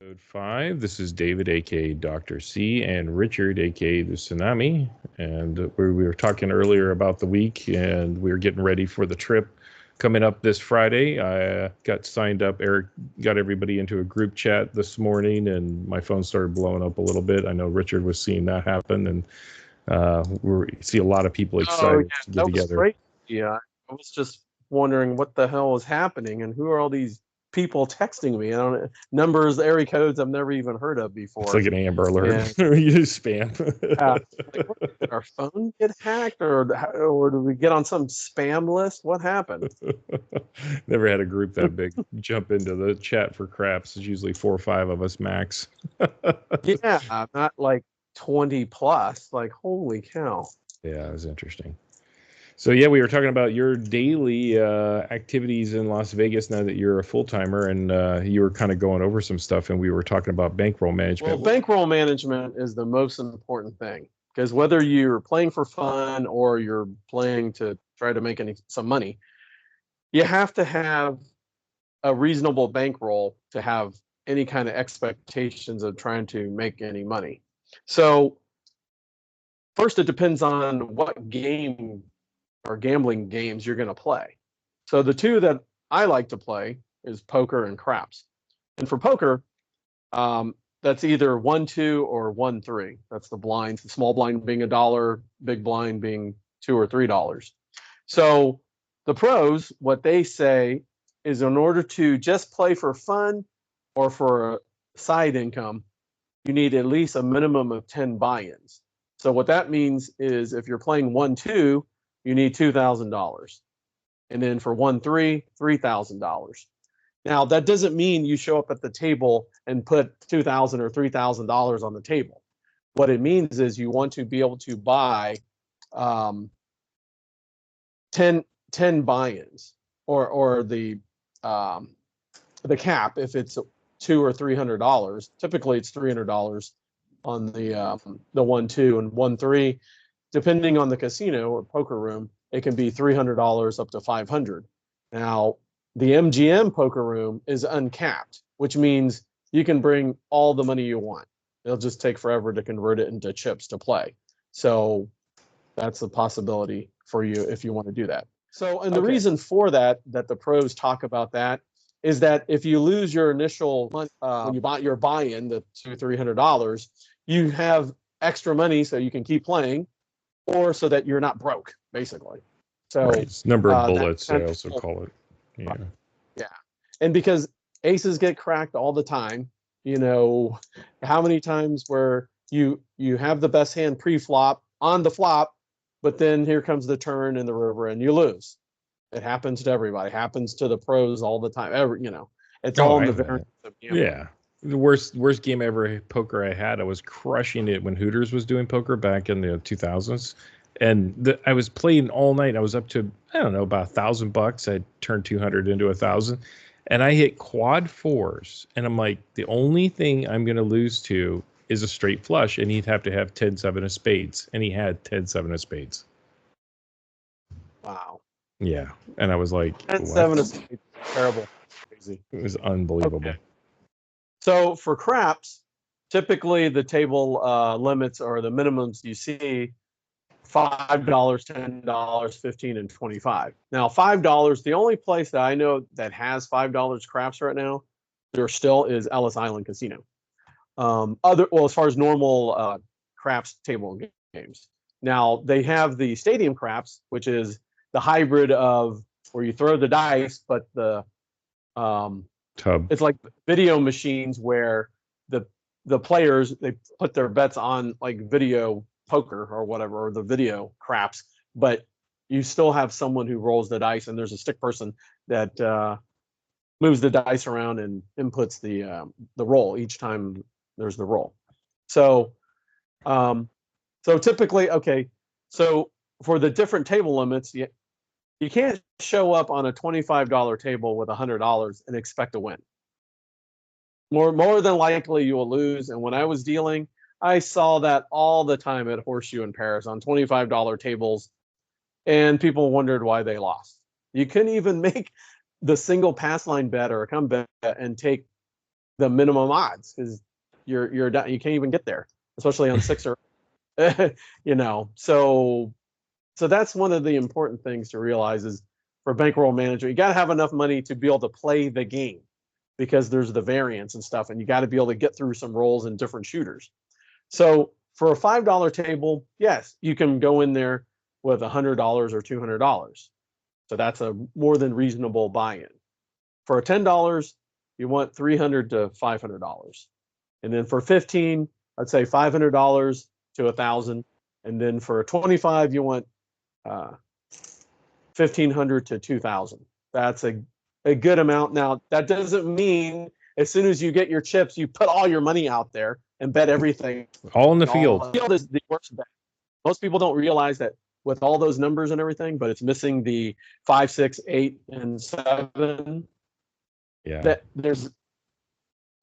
Episode 5. This is David, aka Dr. C, and Richard, aka the Hsunami. And we were talking earlier about the week, and we were getting ready for the trip coming up this Friday. I got signed up. Eric got everybody into a group chat this morning, and my phone started blowing up a little bit. I know Richard was seeing that happen, and we see a lot of people Oh, excited yeah, to get that was together. great. Yeah, I was just wondering what the hell is happening and who are all these people texting me? I don't numbers, area codes I've never even heard of It's before. like an Amber Alert. And You use spam. like, did our phone get hacked, or did we get on some spam list? What happened? Never had a group that big jump into the chat for craps. It's usually 4 or 5 of us max. Yeah, not like 20 plus. Like, holy cow! Yeah, it was interesting. So yeah, we were talking about your daily activities in Las Vegas now that you're a full timer, and you were kind of going over some stuff, and we were talking about bankroll Well, management. bankroll management is the most important thing because whether you're playing for fun or you're playing to try to make some money, you have to have a reasonable bankroll to have any kind of expectations of trying to make any money. So first, it depends on what game or gambling games you're going to play. So the two that I like to play is poker and craps. And for poker, that's either 1-2 or 1-3. That's the blinds. The small blind being $1, big blind being $2 or $3. So the pros, what they say is in order to just play for fun or for a side income, you need at least a minimum of 10 buy-ins. So what that means is if you're playing 1-2, you need $2,000. And then for 1-3, $3,000. Now, that doesn't mean you show up at the table and put $2,000 or $3,000 on the table. What it means is you want to be able to buy 10 buy-ins or the cap if it's $200 or $300. Typically, it's $300 on the 1-2 and 1-3. Depending on the casino or poker room, it can be $300 up to $500. Now, the MGM poker room is uncapped, which means you can bring all the money you want. It'll just take forever to convert it into chips to play. So that's a possibility for you if you want to do that. So, and the reason for that the pros talk about that is that if you lose your initial money, when you bought your buy-in, the $200-$300, you have extra money so you can keep playing, or so that you're not broke, basically. So right, it's number of bullets, I also call it. Yeah. Yeah. And because aces get cracked all the time, how many times where you have the best hand pre-flop on the flop, but then here comes the turn in the river and you lose. It happens to everybody. It happens to the pros all the time. It's all in the variance of gambling. Yeah. The worst game ever poker I had, I was crushing it when Hooters was doing poker back in the 2000s. And I was playing all night. I was up to, I don't know, about $1,000. I turned 200 into 1,000, and I hit quad fours. And I'm like, the only thing I'm going to lose to is a straight flush, and he'd have to have 10-7 of spades, and he had 10-7 of spades. Wow. Yeah, and I was like, 10-7 of spades, terrible, crazy. It was unbelievable. Okay. So for craps, typically the table limits or the minimums you see $5, $10, $15, and $25. Now, $5, the only place that I know that has $5 craps right now, there still is Ellis Island Casino. As far as normal craps table games. Now, they have the stadium craps, which is the hybrid of where you throw the dice, but the tub. It's like video machines where the players, they put their bets on like video poker or whatever, or the video craps, but you still have someone who rolls the dice, and there's a stick person that moves the dice around and inputs the roll each time there's the roll. So typically, okay, so for the different table limits, you can't show up on a $25 table with $100 and expect to win. More than likely you will lose. And when I was dealing, I saw that all the time at Horseshoe in Paris on $25 tables, and people wondered why they lost. You couldn't even make the single pass line bet or a come bet and take the minimum odds because you're down, you can't even get there, especially on six or so that's one of the important things to realize is for bankroll manager, you got to have enough money to be able to play the game because there's the variance and stuff, and you got to be able to get through some rolls in different shooters. So for a $5 table, yes, you can go in there with $100 or $200. So that's a more than reasonable buy-in. For $10, you want $300 to $500. And then for 15, I'd say $500 to $1,000. And then for 25, you want $1,500 to $2,000. That's a good amount. Now, that doesn't mean as soon as you get your chips, you put all your money out there and bet everything. All in the field. The field is the worst bet. Most people don't realize that with all those numbers and everything, but it's missing the 5, 6, 8, and 7. Yeah. That there's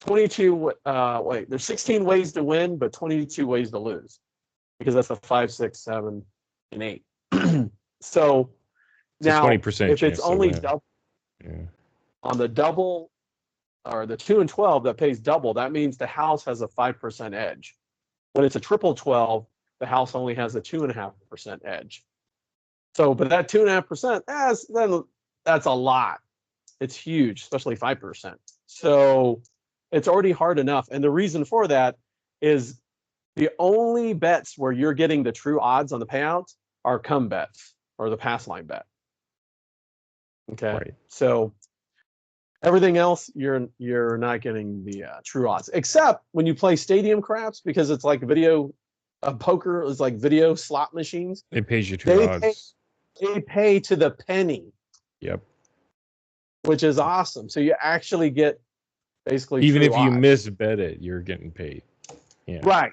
there's 16 ways to win, but 22 ways to lose because that's the 5, 6, 7, and 8. So it's now, 20% if it's only double on the double or the 2 and 12 that pays double, that means the house has a 5% edge. When it's a triple 12, the house only has a 2.5% edge. So, but that 2.5%, that's a lot. It's huge, especially 5%. So it's already hard enough. And the reason for that is the only bets where you're getting the true odds on the payouts are come bets or the pass line bet. Okay. Right. So everything else, you're not getting the true odds, except when you play stadium craps, because it's like poker is like video slot machines. It pays you true odds. They pay to the penny. Yep. Which is awesome. So you actually get basically even if you odds. misbet it, you're getting paid. Yeah. Right.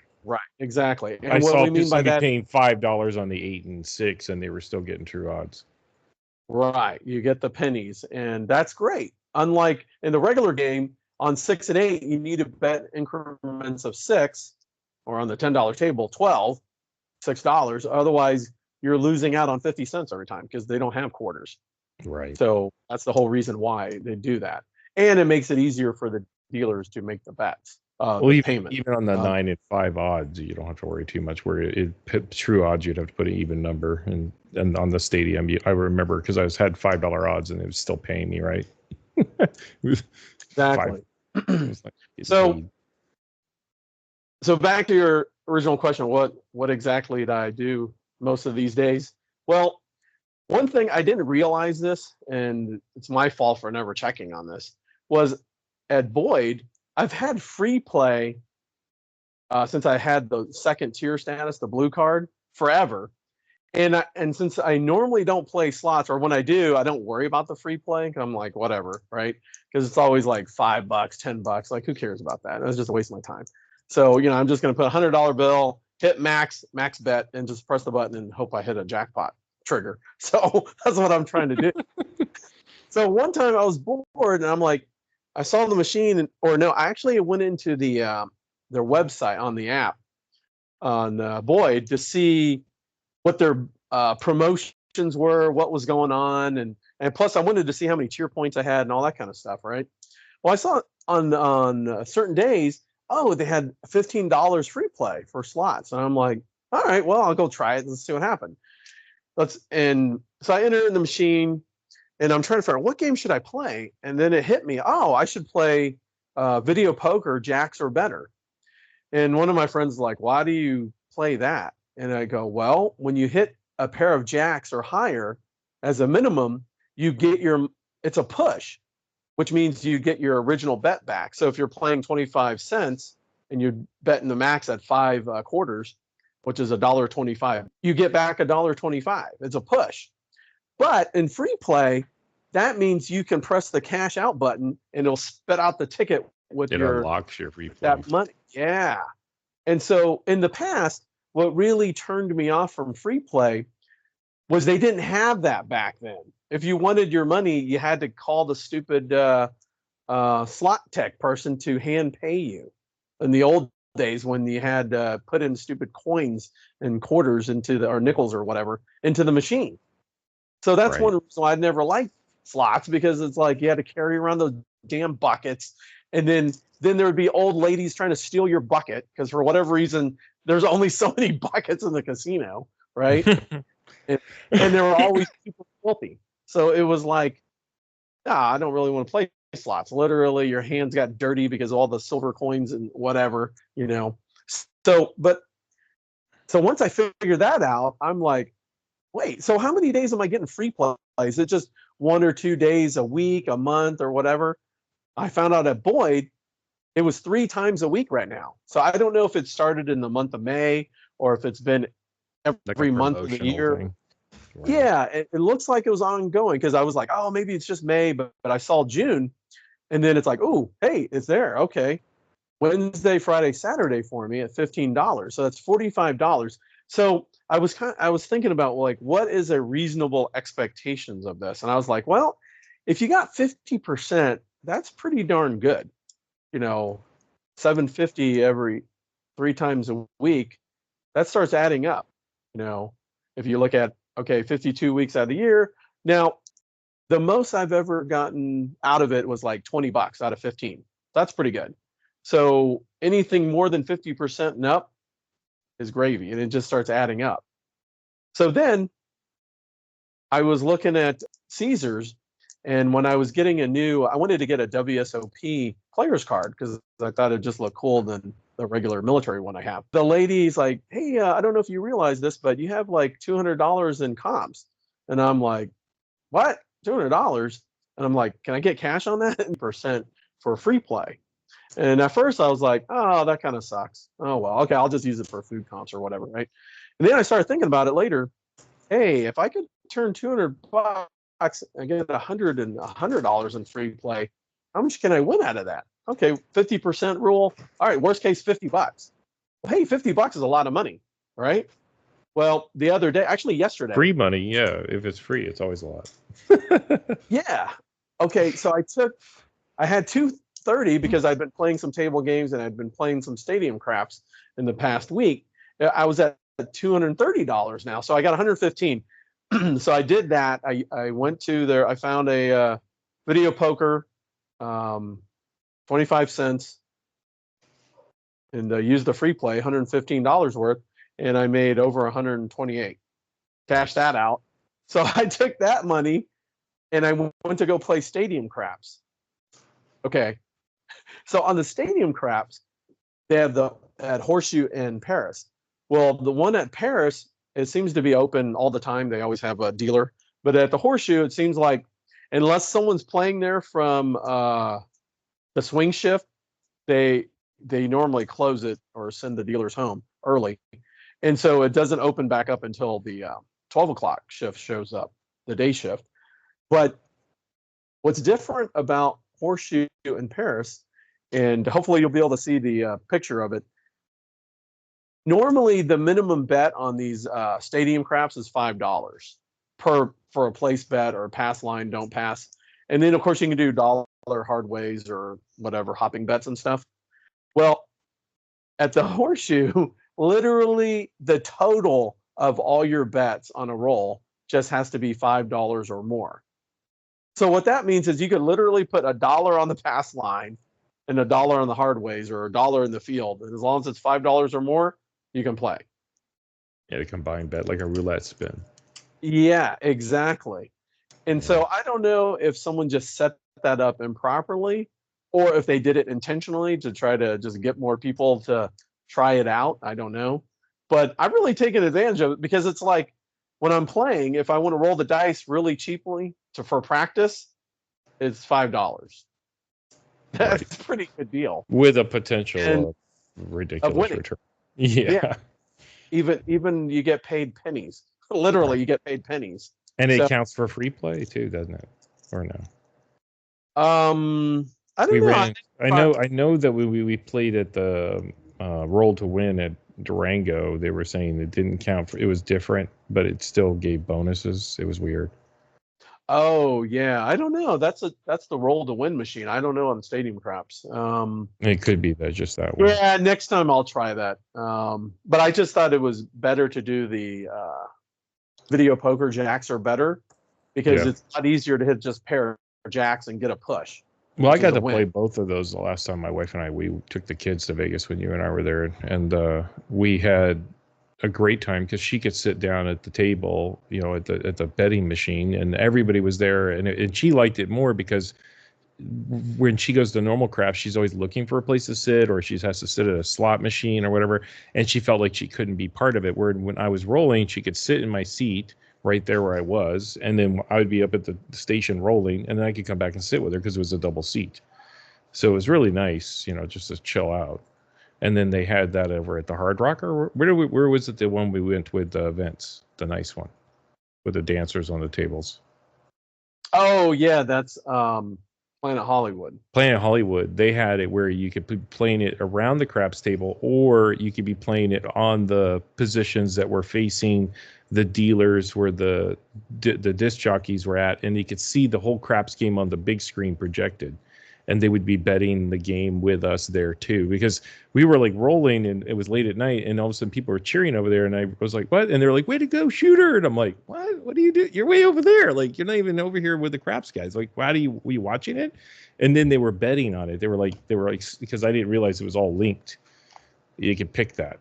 Exactly. And I saw we mean by that, paying $5 on the 8 and 6, and they were still getting true odds. Right. You get the pennies, and that's great. Unlike in the regular game, on 6 and 8, you need to bet increments of 6, or on the $10 table, 12, $6. Otherwise, you're losing out on 50 cents every time because they don't have quarters. Right. So that's the whole reason why they do that. And it makes it easier for the dealers to make the bets. Even on the 9 and 5 odds, you don't have to worry too much. Where true odds, you'd have to put an even number, and on the stadium, I remember because I had $5 odds and it was still paying me, right? Exactly. So back to your original question, what exactly did I do most of these days? Well, one thing I didn't realize this, and it's my fault for never checking on this, was at Boyd, I've had free play since I had the second tier status, the blue card, forever. And since I normally don't play slots, or when I do, I don't worry about the free play. I'm like, whatever, right? Because it's always like $5, $10. Like, who cares about that? It's just a waste of my time. So, I'm just going to put a $100 bill, hit max bet, and just press the button and hope I hit a jackpot trigger. So that's what I'm trying to do. So one time I was bored and I'm like, I saw the machine, I actually went into their website on the app on Boyd to see what their promotions were, what was going on, and plus I wanted to see how many tier points I had and all that kind of stuff, right? Well, I saw on certain days, they had $15 free play for slots, and I'm like, all right, well, I'll go try it and see what happens. And so I enter in the machine, and I'm trying to figure out what game should I play, and then it hit me. Oh, I should play video poker, jacks or better. And one of my friends is like, why do you play that? And I go, well, when you hit a pair of jacks or higher, as a minimum, you get it's a push, which means you get your original bet back. So if you're playing 25 cents and you're betting the max at 5 quarters, which is $1.25, you get back $1.25. It's a push. But in free play, that means you can press the cash out button and it'll spit out the ticket with it unlocks your free play. That money. Yeah. And so in the past, what really turned me off from free play was they didn't have that back then. If you wanted your money, you had to call the stupid slot tech person to hand pay you. In the old days when you had put in stupid coins and quarters or nickels or whatever into the machine. So that's one reason why I never liked slots, because it's like you had to carry around those damn buckets And then there would be old ladies trying to steal your bucket because for whatever reason there's only so many buckets in the casino, right? and they were always super filthy. So it was like, I don't really want to play slots. Literally, your hands got dirty because of all the silver coins and whatever, you know. So once I figured that out, I'm like, wait, so how many days am I getting free play? Is it just 1 or 2 days a week, a month, or whatever? I found out at Boyd, it was 3 times a week right now. So I don't know if it started in the month of May or if it's been every month of the year. Thing. Wow. Yeah, it looks like it was ongoing because I was like, oh, maybe it's just May, but I saw June, and then it's like, oh, hey, it's there. Okay, Wednesday, Friday, Saturday for me at $15. So that's $45. So I was thinking about like what is a reasonable expectations of this, and I was like, well, if you got 50%, that's pretty darn good. You know, $750 every 3 times a week, that starts adding up. You know, if you look at, okay, 52 weeks out of the year. Now, the most I've ever gotten out of it was like $20 out of 15. That's pretty good. So anything more than 50% and up is gravy, and it just starts adding up. So then I was looking at Caesars, and when I was getting I wanted to get a WSOP player's card because I thought it'd just look cool than the regular military one I have. The lady's like, hey, I don't know if you realize this, but you have like $200 in comps. And I'm like, what? $200? And I'm like, can I get cash on that? Percent for free play. And at first I was like, oh, that kind of sucks. Oh, well, okay, I'll just use it for food comps or whatever, right? And then I started thinking about it later. Hey, if I could turn $200 and get $100 in free play, how much can I win out of that? Okay, 50% rule. All right, worst case, $50. Well, hey, $50 is a lot of money, right? Well, the other day, actually yesterday. Free money, yeah. If it's free, it's always a lot. Yeah. Okay, so I had 230 because I'd been playing some table games and I'd been playing some stadium craps in the past week. I was at $230 now, so I got 115. So I did that. I went to there. I found a video poker, 25 cents, and used the free play, $115 worth, and I made over 128. Cashed that out. So I took that money and I went to go play stadium craps. Okay. So on the stadium craps, they have at Horseshoe in Paris. Well, the one at Paris, it seems to be open all the time. They always have a dealer. But at the Horseshoe, it seems like unless someone's playing there from the swing shift, they normally close it or send the dealers home early. And so it doesn't open back up until the 12 o'clock shift shows up, the day shift. But what's different about Horseshoe in Paris, and hopefully you'll be able to see the picture of it, normally the minimum bet on these stadium craps is $5 for a place bet or a pass line, don't pass. And then, of course, you can do dollar hard ways or whatever, hopping bets and stuff. Well, at the Horseshoe, literally the total of all your bets on a roll just has to be $5 or more. So what that means is you could literally put $1 on the pass line and $1 on the hard ways or $1 in the field. And as long as it's $5 or more, you can play. Yeah, the combined bet, like a roulette spin. Yeah, exactly. And so I don't know if someone just set that up improperly or if they did it intentionally to try to just get more people to try it out. I don't know. But I've really taken advantage of it because it's like when I'm playing, if I want to roll the dice really cheaply for practice, it's $5. That's a pretty good deal. With a potential ridiculous return. Yeah. Even you get paid pennies. Literally, you get paid pennies. And it counts for free play too, doesn't it? Or no? I don't know. I know that we played at the Roll to Win at Durango. They were saying it didn't count for. It was different, but it still gave bonuses. It was weird. Oh yeah, I don't know. That's the Roll to Win machine. I don't know on stadium craps. It could be that just that way. Yeah, next time I'll try that. But I just thought it was better to do the video poker jacks are better because it's a lot easier to hit just pair of jacks and get a push. Well, I which is got a to play win. both of those the last time my wife and we took the kids to Vegas when you and I were there, and we had a great time because she could sit down at the table, at the betting machine, and everybody was there, and she liked it more because when she goes to normal craps, she's always looking for a place to sit, or she has to sit at a slot machine or whatever. And she felt like she couldn't be part of it. Where when I was rolling, she could sit in my seat right there where I was. And then I would be up at the station rolling, and then I could come back and sit with her because it was a double seat. So it was really nice, just to chill out. And then they had that over at the Hard Rock, or where was it? The one we went with Vince, the nice one with the dancers on the tables. Oh yeah, that's Planet Hollywood. Planet Hollywood, they had it where you could be playing it around the craps table, or you could be playing it on the positions that were facing the dealers where the disc jockeys were at, and you could see the whole craps game on the big screen projected. And they would be betting the game with us there too, because we were like rolling and it was late at night, and all of a sudden people were cheering over there, and I was like, what? And they're like, way to go, shooter. And I'm like, what do you do? You're way over there, like you're not even over here with the craps guys. Like, were you watching it? And then they were betting on it. They were like because I didn't realize it was all linked. You could pick that.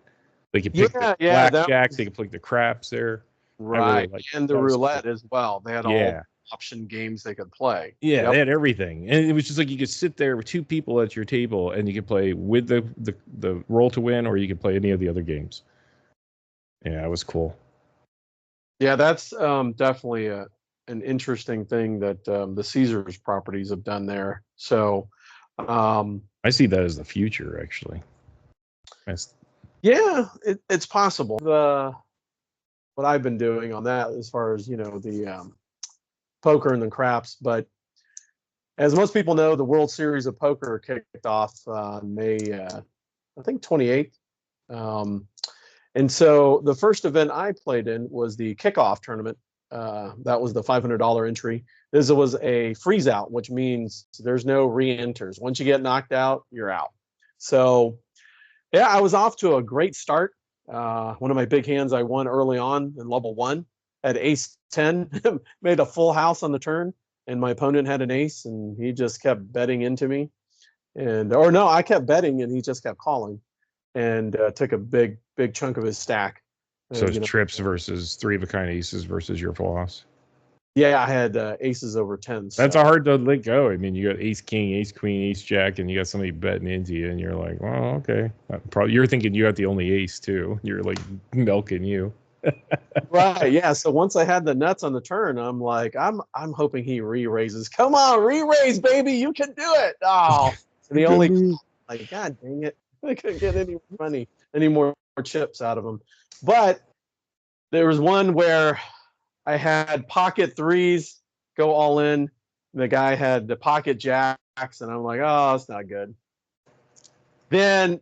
They could pick the blackjacks, they could pick the craps there. I really Right, like and the that. Was roulette cool. as well. They had all Yeah. option games they could play. Yeah, Yep. they had everything, and it was just like you could sit there with two people at your table, and you could play with the roll to win, or you could play any of the other games. Yeah, it was cool. Yeah, that's definitely an interesting thing that the Caesars properties have done there. So, um, I see that as the future, actually. yeah, it's possible. What I've been doing on that, as far as the poker and the craps, but as most people know, the World Series of Poker kicked off May, I think 28th. And so the first event I played in was the kickoff tournament. That was the $500 entry. This was a freeze out, which means there's no re-enters. Once you get knocked out, you're out. So yeah, I was off to a great start. One of my big hands I won early on in level 1 at ace 10, made a full house on the turn, and my opponent had an ace, and he just kept betting into me. Or no, I kept betting, and he just kept calling, and took a big chunk of his stack. So it's trips versus three of a kind aces versus your full house. Yeah, I had aces over 10s. That's a hard to let go. I mean, you got ace king, ace queen, ace jack, and you got somebody betting into you, and you're like, well, okay. Probably you're thinking you got the only ace too. You're like milking you. Right. Yeah. So once I had the nuts on the turn, I'm like, I'm hoping he re-raises. Come on, re-raise, baby. You can do it. Oh, and the only like, God dang it. I couldn't get any more chips out of him. But there was one where I had pocket threes go all in. The guy had the pocket jacks, and I'm like, oh, that's not good. Then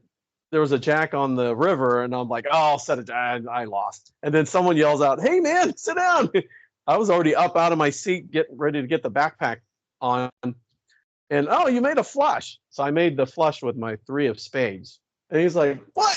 there was a jack on the river, and I'm like, oh, I'll set it. I lost. And then someone yells out, hey, man, sit down. I was already up out of my seat, getting ready to get the backpack on. And, oh, you made a flush. So I made the flush with my 3 of spades. And he's like, what?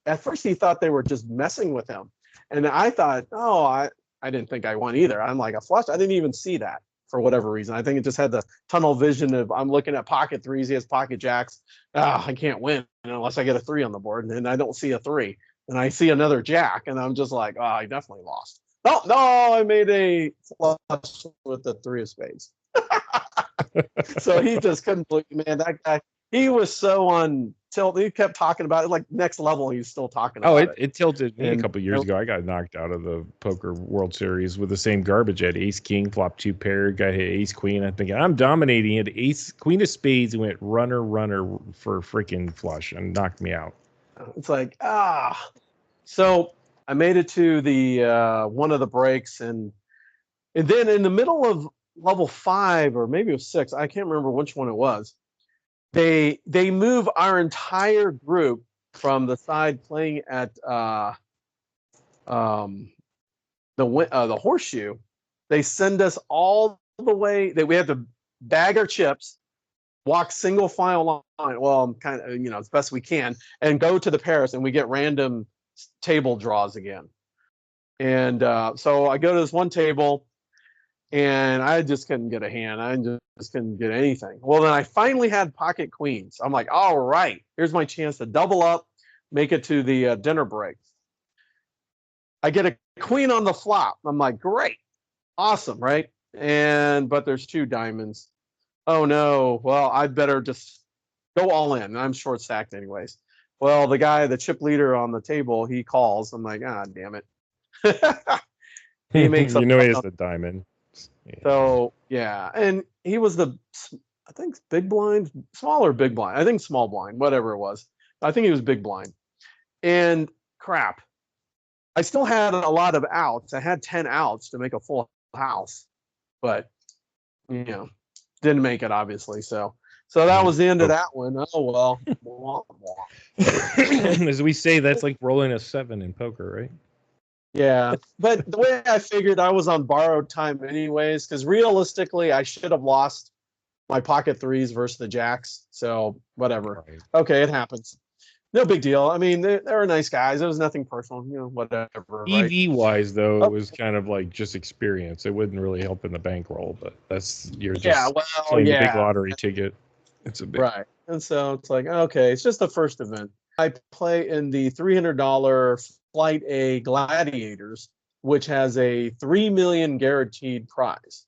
At first, he thought they were just messing with him. And I thought, oh, I didn't think I won either. I'm like, a flush? I didn't even see that for whatever reason. I think it just had the tunnel vision of I'm looking at pocket threes. He has pocket jacks. I can't win unless I get a 3 on the board. And I don't see a 3. And I see another jack. And I'm just like, oh, I definitely lost. No, I made a flush with the 3 of spades. So he just couldn't believe, man, that guy, he was so on tilt. He kept talking about it like next level. He's still talking about it. It tilted me a couple of years ago. I got knocked out of the poker World Series with the same garbage. I had ace king, flop 2 pair, guy hit ace queen. I'm thinking I'm dominating it. Ace queen of spades and went runner for freaking flush and knocked me out. It's like, so I made it to the one of the breaks, and then in the middle of level 5, or maybe it was 6, I can't remember which one it was. They move our entire group from the side playing at the horseshoe. They send us all the way that we have to bag our chips, walk single file line. Well, kind of, as best we can, and go to the Paris, and we get random table draws again. And so I go to this one table, and I just couldn't get a hand. I just couldn't get anything. Well, then I finally had pocket queens. I'm like, all right, here's my chance to double up, make it to the dinner break. I get a queen on the flop. I'm like, great, awesome, right? But there's 2 diamonds. Oh no, well, I better just go all in. I'm short stacked anyways. Well, the chip leader on the table, he calls. I'm like, ah, damn it. He makes a he has the diamond. Yeah. So yeah, and he was I think big blind, small or big blind. I think small blind, whatever it was. I think he was big blind. And crap, I still had a lot of outs. I had 10 outs to make a full house, but didn't make it obviously. So that was the end of that one. Oh well. As we say, that's like rolling a 7 in poker, right? Yeah, but the way I figured, I was on borrowed time anyways, because realistically, I should have lost my pocket 3s versus the jacks. So whatever. Right. Okay, it happens. No big deal. I mean, they were nice guys. It was nothing personal, whatever. EV wise, though, it was kind of like just experience. It wouldn't really help in the bankroll, but you're just playing the big lottery ticket. It's a bit right. And so it's like, okay, it's just the first event. I play in the $300 Flight A Gladiators, which has a 3 million guaranteed prize.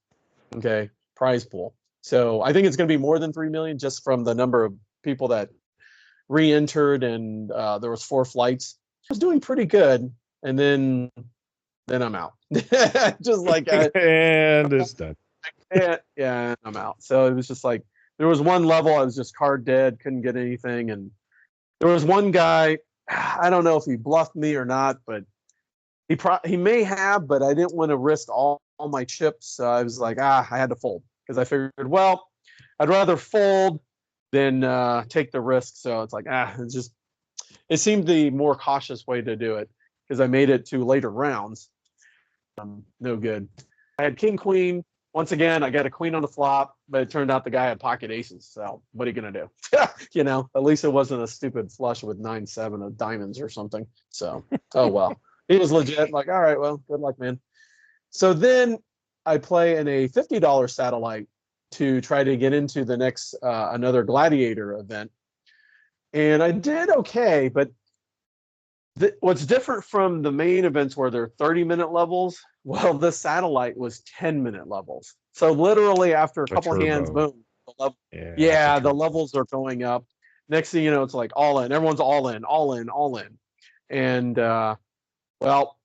Okay, prize pool. So I think it's going to be more than 3 million just from the number of people that re-entered, and there was 4 flights. I was doing pretty good, and then I'm out. Just like and it's done. Yeah, I'm out. So it was just like there was one level I was just card dead, couldn't get anything, and there was one guy. I don't know if he bluffed me or not, but he may have, but I didn't want to risk all my chips. So I was like, I had to fold because I figured, well, I'd rather fold than take the risk. So it's like, it seemed the more cautious way to do it because I made it to later rounds. No good. I had king, queen. Once again, I got a queen on the flop, but it turned out the guy had pocket aces. So what are you going to do? At least it wasn't a stupid flush with 9-7 of diamonds or something. So, oh, well, he was legit. Like, all right, well, good luck, man. So then I play in a $50 satellite to try to get into the next, another Gladiator event. And I did okay, but what's different from the main events where they're 30-minute levels, well, the satellite was 10-minute levels. So literally after a couple hands, boom, the levels are going up. Next thing you know, it's like all in. Everyone's all in, all in, all in. And well,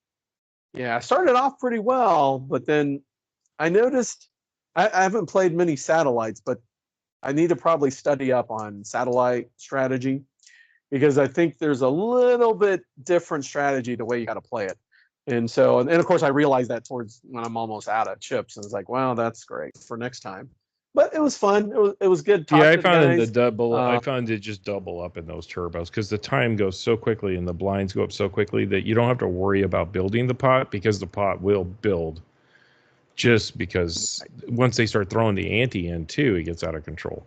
yeah, I started off pretty well, but then I noticed I haven't played many satellites, but I need to probably study up on satellite strategy, because I think there's a little bit different strategy the way you got to play it. And so, and of course, I realized that towards when I'm almost out of chips, and it's like, wow, that's great for next time. But it was fun. It was good. Yeah, I found the double. I found it just double up in those turbos because the time goes so quickly and the blinds go up so quickly that you don't have to worry about building the pot, because the pot will build. Just because once they start throwing the ante in too, it gets out of control.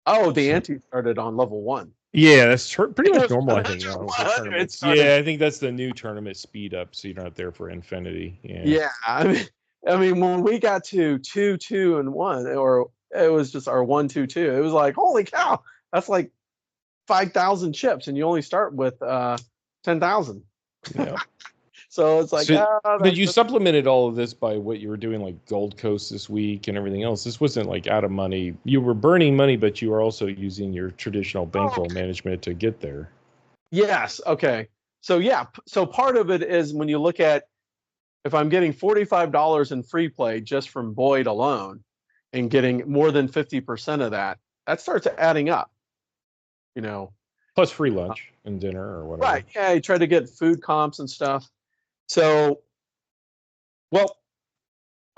Oh, the ante started on level 1. Yeah, that's pretty much normal, I think. Yeah, I think that's the new tournament speed up, so you're not there for infinity. Yeah. I mean, when we got to 2, 2, and 1, or it was just our 1, 2, 2. It was like, holy cow, that's like 5,000 chips, and you only start with 10,000. Yeah. So it's like, but you supplemented all of this by what you were doing, like Gold Coast this week and everything else. This wasn't like out of money. You were burning money, but you were also using your traditional bankroll management to get there. Yes. Okay. So yeah. So part of it is when you look at, if I'm getting $45 in free play just from Boyd alone and getting more than 50% of that, that starts adding up, Plus free lunch and dinner or whatever. Right. Yeah. I try to get food comps and stuff. So, well,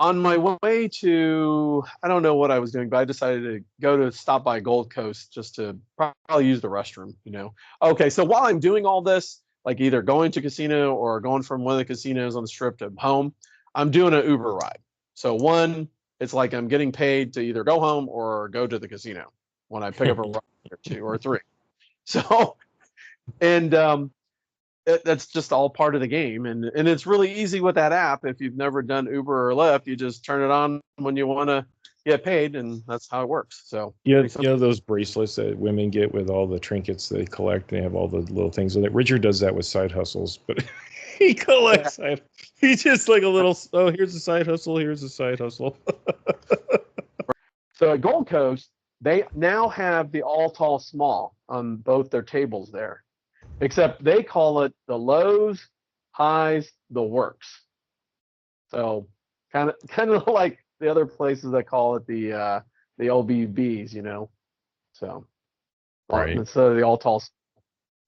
on my way to, I don't know what I was doing, but I decided to stop by Gold Coast just to probably use the restroom, Okay, so while I'm doing all this, like either going to casino or going from one of the casinos on the strip to home, I'm doing an Uber ride. So one, it's like I'm getting paid to either go home or go to the casino when I pick up a ride or 2 or 3. So, and that's just all part of the game, and it's really easy with that app. If you've never done Uber or Lyft, you just turn it on when you want to get paid, and that's how it works. So you know those bracelets that women get with all the trinkets they collect. They have all the little things in it. Richard does that with side hustles, but he collects. Yeah. He's just like a little. Oh, here's a side hustle. Here's a side hustle. So at Gold Coast, they now have the all tall small on both their tables there, except they call it the lows, highs, the works. So kind of like the other places that call it the OBBs, you know. So right. Instead of the all tall,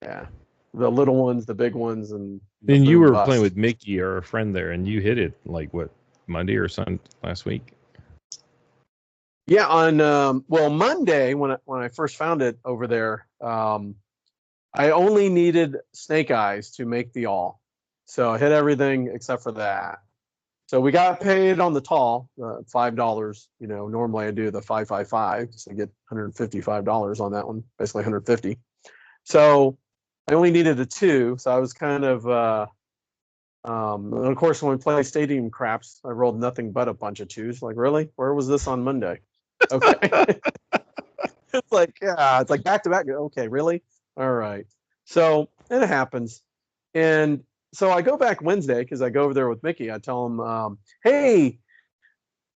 yeah, the little ones, the big ones, and then you were playing with Mickey, our friend there, and you hit it like what, Monday or something last week. Yeah, on Monday when I first found it over there, I only needed snake eyes to make the all, so I hit everything except for that. So we got paid on the tall, $5. You know, normally I do the 555, so I get $155 on that one, basically 150. So I only needed a 2, so I was kind of. And of course, when we play stadium craps, I rolled nothing but a bunch of 2s. Like, really? Where was this on Monday? Okay. It's like, yeah, it's like back to back. Okay, really? All right. So it happens. And so I go back Wednesday because I go over there with Mickey. I tell him, hey,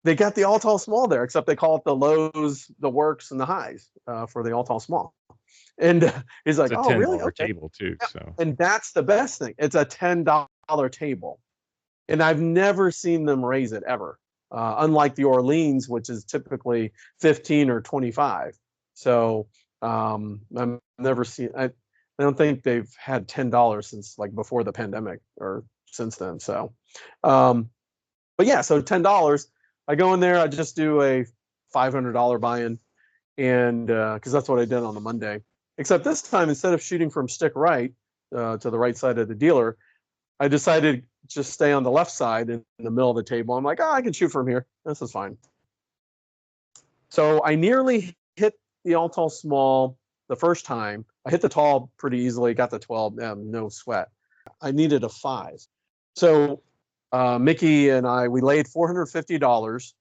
they got the all tall small there, except they call it the lows, the works, and the highs for the all tall small. And he's like, it's a $10 really? Okay. table too. Yeah. So, and that's the best thing. It's a $10 table. And I've never seen them raise it ever. Unlike the Orleans, which is typically 15 or 25. So I've never seen, I don't think they've had $10 since like before the pandemic or since then. So, but yeah, so $10, I go in there, I just do a $500 buy-in, and because that's what I did on the Monday. Except this time, instead of shooting from stick right to the right side of the dealer, I decided to just stay on the left side in the middle of the table. I'm like, I can shoot from here. This is fine. So I nearly hit the all tall small the first time. I hit the tall pretty easily, got the 12, no sweat. I needed a 5. So Mickey and I, we laid $450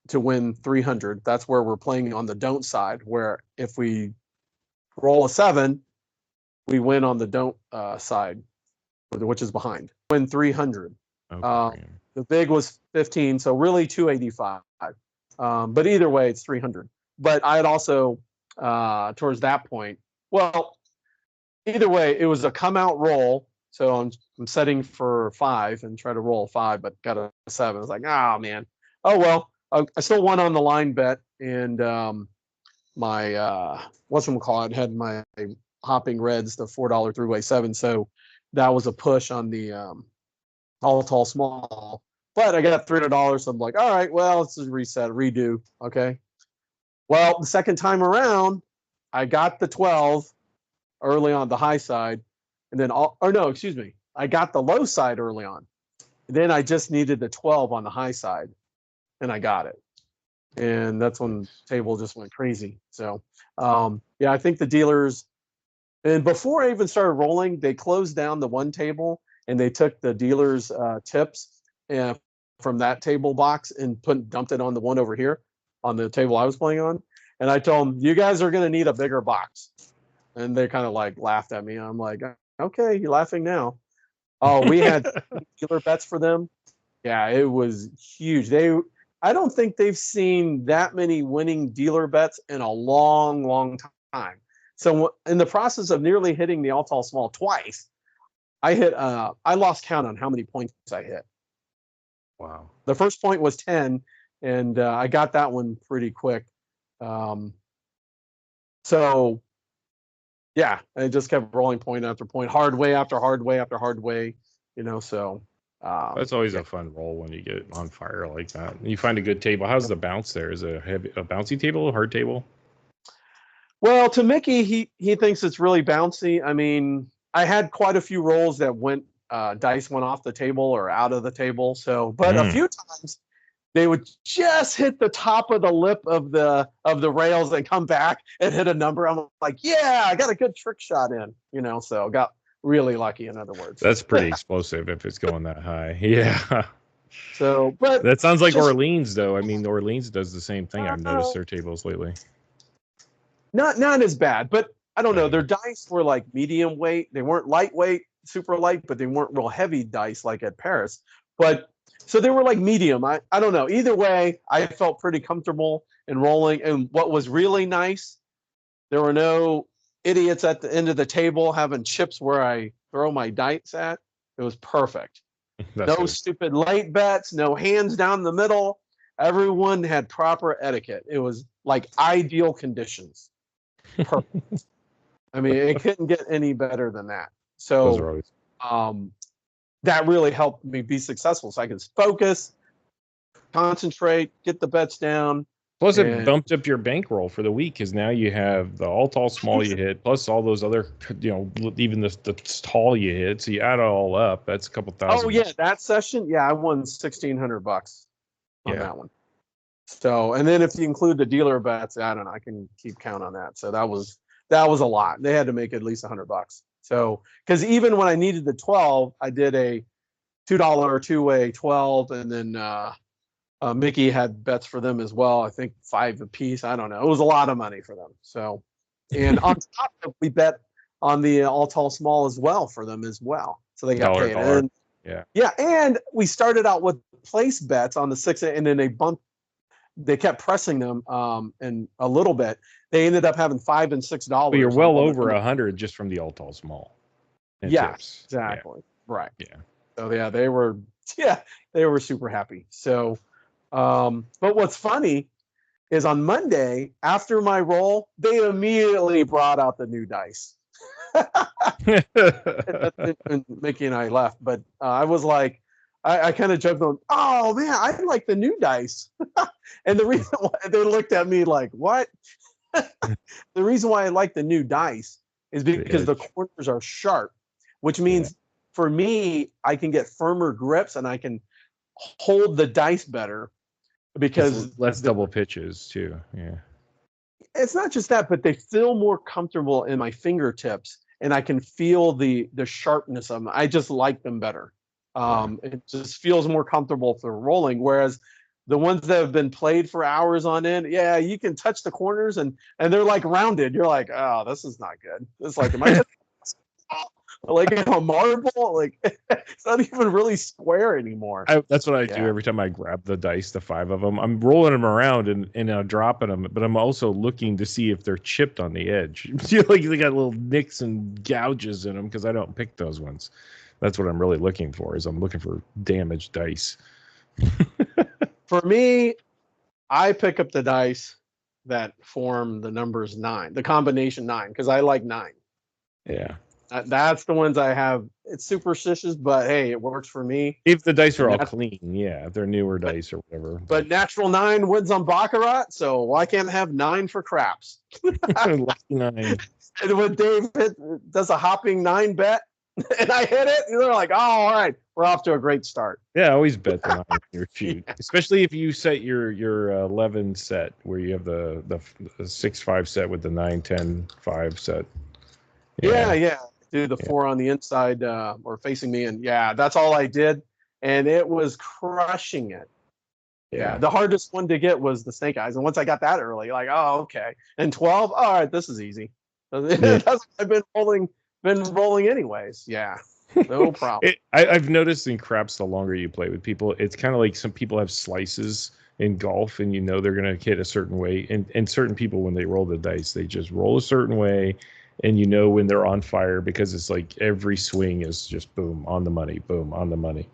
to win 300. That's where we're playing on the don't side, where if we roll a 7, we win on the don't side, which is behind. Win 300. Okay. The big was 15, so really 285. But either way, it's 300. But I had also, towards that point, well, either way, it was a come out roll. So I'm setting for 5 and try to roll a 5, but got a 7. I was like, oh man, oh well. I still won on the line bet, and my whatchamacallit had my hopping reds, the $4 three-way 7. So that was a push on the all tall small. But I got $300, so I'm like, all right, well, let's just reset, redo. Okay. Well, the second time around, I got the 12 early on the high side, and then I got the low side early on. Then I just needed the 12 on the high side, and I got it. And that's when the table just went crazy. So yeah, I think the dealers, and before I even started rolling, they closed down the one table and they took the dealers' tips from that table box and dumped it on the one over here on the table I was playing on. And I told them, you guys are going to need a bigger box. And they kind of like laughed at me. I'm like, okay, you're laughing now. Oh, we had dealer bets for them. Yeah, it was huge. I don't think they've seen that many winning dealer bets in a long, long time. So in the process of nearly hitting the all tall small twice, I lost count on how many points I hit. Wow. The first point was 10, and I got that one pretty quick. So yeah, I just kept rolling point after point, hard way after hard way after hard way, so. That's always a fun roll when you get on fire like that. You find a good table. How's the bounce there? Is it a bouncy table, a hard table? Well, to Mickey, he thinks it's really bouncy. I mean, I had quite a few rolls that dice went off the table or out of the table. So, but a few times they would just hit the top of the lip of the rails and come back and hit a number. I'm like, yeah, I got a good trick shot in, so got really lucky, in other words. That's pretty explosive if it's going that high. Yeah. So, but That sounds like just, Orleans, though. I mean, Orleans does the same thing. I've noticed their tables lately. not as bad, but I don't know. Okay. Their dice were like medium weight. They weren't lightweight, super light, but they weren't real heavy dice like at Paris. But so they were like medium. I don't know. Either way, I felt pretty comfortable in rolling. And what was really nice, there were no idiots at the end of the table having chips where I throw my dice at. It was perfect. That's No stupid late bets, no hands down the middle. Everyone had proper etiquette. It was like ideal conditions. Perfect. I mean, it couldn't get any better than that. those are So always. that really helped me be successful. So I can focus, concentrate, get the bets down. Plus, it bumped up your bankroll for the week because now you have the all tall small you hit, plus all those other, even the tall you hit. So you add it all up, that's a couple thousand. Oh yeah, that session, yeah, I won $1,600 on that one. So, and then if you include the dealer bets, I don't know, I can keep count on that. So that was a lot. They had to make at least $100. So, because even when I needed the 12, I did a $2 two-way 12, and then Mickey had bets for them as well. I think 5 a piece. I don't know. It was a lot of money for them. So, and on top of it, we bet on the all tall small as well for them as well. So they got paid. And, yeah, and we started out with place bets on the 6, and then they kept pressing them and a little bit. They ended up having $5 and $6. But you're well over 100 just from the all tall small. Yeah, tips. exactly. Yeah. Right. Yeah. So yeah, they were super happy. So, but what's funny is on Monday after my roll, they immediately brought out the new dice. and Mickey and I left, but I was like, I kind of joked on, oh man, I like the new dice. And the reason why they looked at me like, what? The reason why I like the new dice is because the corners are sharp, which means for me, I can get firmer grips and I can hold the dice better because less double pitches too. Yeah. It's not just that, but they feel more comfortable in my fingertips and I can feel the sharpness of them. I just like them better. It just feels more comfortable for rolling. Whereas the ones that have been played for hours on end, yeah, you can touch the corners and they're like rounded. You're like, oh, this is not good. It's like, am I like a marble? Like it's not even really square anymore. That's what I do every time I grab the dice, the 5 of them. I'm rolling them around and I'm dropping them, but I'm also looking to see if they're chipped on the edge. Like they got little nicks and gouges in them because I don't pick those ones. That's what I'm really looking for. Is I'm looking for damaged dice. For me, I pick up the dice that form the numbers 9, the combination 9, because I like 9. Yeah. That's the ones I have. It's superstitious, but hey, it works for me. If the dice are all clean, if they're newer dice or whatever. But natural 9 wins on Baccarat, so why can't have 9 for craps? Lucky 9. And when Dave does a hopping 9 bet, and I hit it, they're like, "Oh, all right, we're off to a great start." Yeah, always bet the 9 in your shoot, especially if you set your 11 set where you have the 6-5 set with the 9-10-5 set. Yeah. Do the 4 on the inside or facing me, and that's all I did, and it was crushing it. Yeah, the hardest one to get was the snake eyes, and once I got that early, like, oh, okay, and 12, all right, this is easy. That's what I've been rolling anyways. Yeah, no problem. I've noticed in craps, the longer you play with people, it's kind of like some people have slices in golf, and they're gonna hit a certain way, and certain people when they roll the dice, they just roll a certain way. And when they're on fire because it's like every swing is just boom on the money, boom on the money.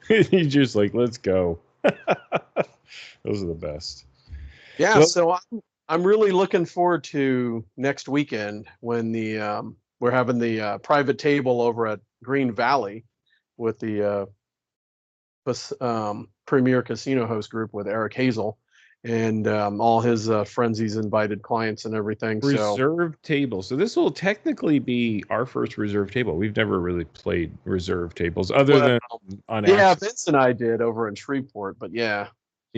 You just like, let's go. Those are the best. Yeah, well, so I'm really looking forward to next weekend when we're having the private table over at Green Valley with the Premier Casino Host Group with Eric Hazel. And all his friends, he's invited clients and everything. Reserve table. So this will technically be our first reserve table. We've never really played reserve tables other than on Access. Vince and I did over in Shreveport, but yeah,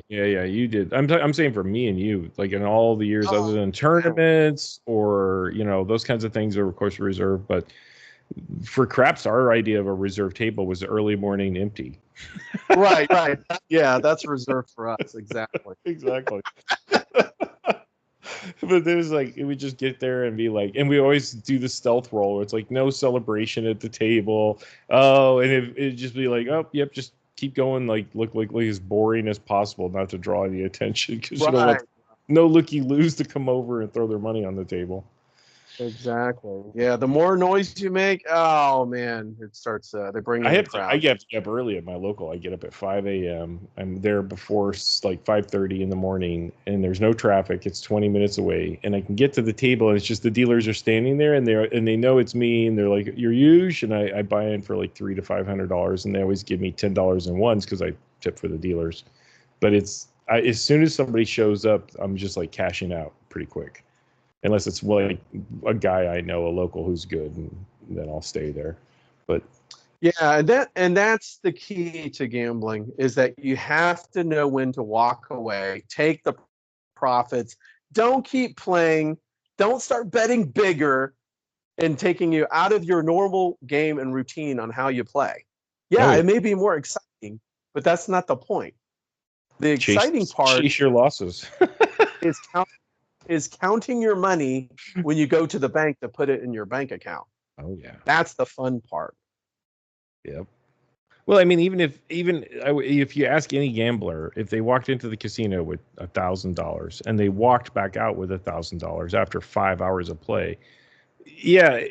you did. I'm saying for me and you, like in all the years other than tournaments or those kinds of things are of course reserved, but For craps, our idea of a reserved table was early morning empty. Right. Yeah, that's reserved for us. Exactly. Exactly. But it was like, it would just get there and be like, and we always do the stealth roll. Where it's like no celebration at the table. Oh, and it'd just be like, oh, yep, just keep going. Like look like as boring as possible, not to draw any attention, because you don't want no looky loos to come over and throw their money on the table. Exactly. Yeah. The more noise you make, oh man, it starts. They bring in the crowd. I get up early at my local. I get up at 5 a.m. I'm there before like 5:30 in the morning, and there's no traffic. It's 20 minutes away, and I can get to the table, and it's just the dealers are standing there, and they know it's me, and they're like, "You're huge," and I buy in for like $300 to $500, and they always give me $10 in ones because I tip for the dealers. But as soon as somebody shows up, I'm just like cashing out pretty quick. Unless it's like a guy I know, a local who's good, and then I'll stay there. But yeah, and that's the key to gambling, is that you have to know when to walk away, take the profits, don't keep playing, don't start betting bigger and taking you out of your normal game and routine on how you play. Yeah, it may be more exciting, but that's not the point. The exciting part chase your losses. is counting your money when you go to the bank to put it in your bank account. Oh yeah, that's the fun part. Yep. Well, I mean, even if you ask any gambler, if they walked into the casino with $1,000 and they walked back out with $1,000 after 5 hours of play, yeah,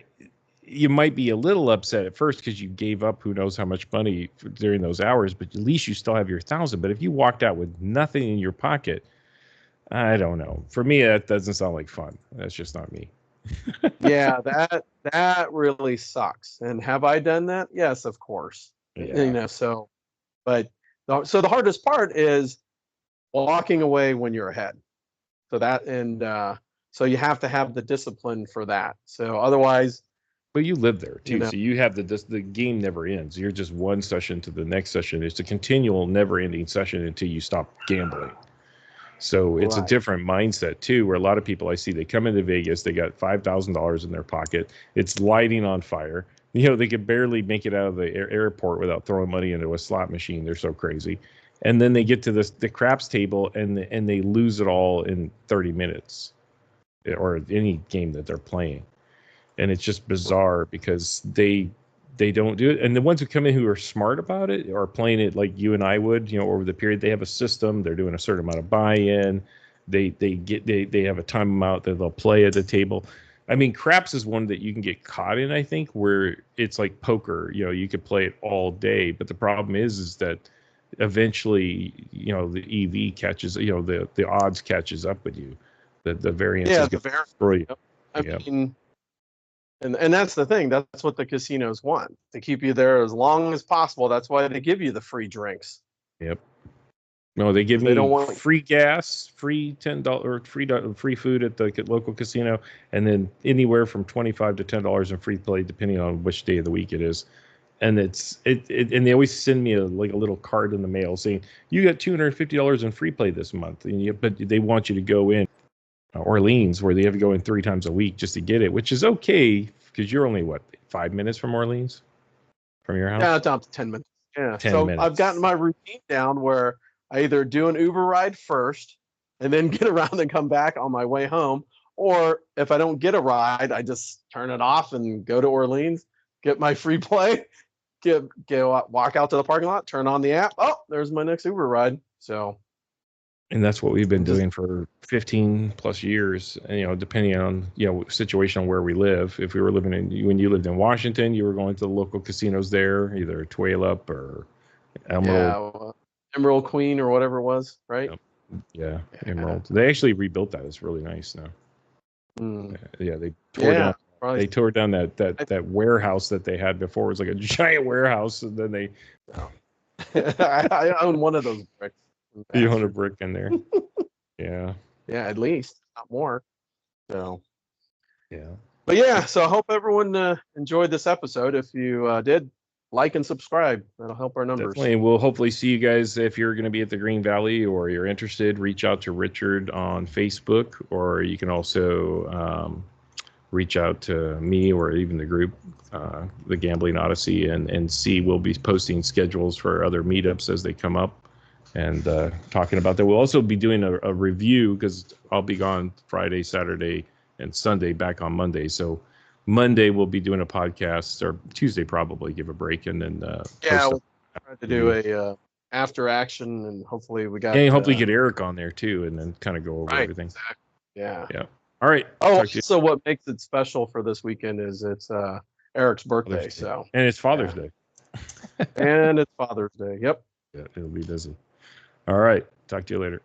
you might be a little upset at first because you gave up who knows how much money during those hours, but at least you still have your 1,000. But if you walked out with nothing in your pocket, I don't know. For me, that doesn't sound like fun. That's just not me. Yeah, that really sucks. And have I done that? Yes, of course. Yeah. So the hardest part is walking away when you're ahead. So you have to have the discipline for that. So otherwise, but you live there too, so you have the game never ends. You're just one session to the next session. It's a continual, never-ending session until you stop gambling. So it's a different mindset too, where a lot of people I see, they come into Vegas, they got $5,000 in their pocket, it's lighting on fire. They could barely make it out of the airport without throwing money into a slot machine. They're so crazy. And then they get to the craps table and they lose it all in 30 minutes, or any game that they're playing. And it's just bizarre because they don't do it. And the ones who come in who are smart about it are playing it like you and I would, over the period. They have a system. They're doing a certain amount of buy-in. They have a time amount that they'll play at the table. I mean, craps is one that you can get caught in, I think, where it's like poker. You could play it all day, but the problem is that eventually, the EV catches, the odds catches up with you. The variance is going to destroy you. I mean, and that's the thing. That's what the casinos want, to keep you there as long as possible. That's why they give you the free drinks. Yep. No, they give me free gas, free $10, free food at the local casino, and then anywhere from $25 to $10 in free play, depending on which day of the week it is. And and they always send me a little card in the mail saying you got $250 in free play this month, but they want you to go in Orleans, where they have to go in 3 times a week just to get it, which is okay because you're only 5 minutes from Orleans, from your house. Yeah, down to 10 minutes. Yeah. 10 minutes. I've gotten my routine down where I either do an Uber ride first and then get around and come back on my way home, or if I don't get a ride, I just turn it off and go to Orleans, get my free play, walk out to the parking lot, turn on the app. Oh, there's my next Uber ride. So. And that's what we've been doing for 15 plus years, depending on, situation on where we live. If we were when you lived in Washington, you were going to the local casinos there, either Tulalip or Emerald. Yeah, Emerald Queen or whatever it was, right? Yeah, Emerald. They actually rebuilt that. It's really nice now. Yeah, they tore down that warehouse that they had before. It was like a giant warehouse, and then they. I own one of those bricks. You own a brick in there. Yeah, at least, not more. So yeah, but yeah, so I hope everyone enjoyed this episode. If you did, like and subscribe. That'll help our numbers. Definitely. We'll hopefully see you guys. If you're going to be at the Green Valley or you're interested, reach out to Richard on Facebook, or you can also reach out to me or even the group, the Gambling Odyssey, and see. We'll be posting schedules for other meetups as they come up, and talking about that. We'll also be doing a review because I'll be gone Friday, Saturday, and Sunday, back on Monday. So Monday we'll be doing a podcast, or Tuesday probably, give a break, and then Yeah, post we'll try to do a after action, and hopefully we got. and hopefully get Eric on there too, and then kind of go over everything. Exactly. Yeah. Yeah. All right. Oh, Talk to you. so what makes it special for this weekend is it's Eric's birthday, so And it's Father's Day. and it's Father's Day. Yep. Yeah, it'll be busy. All right. Talk to you later.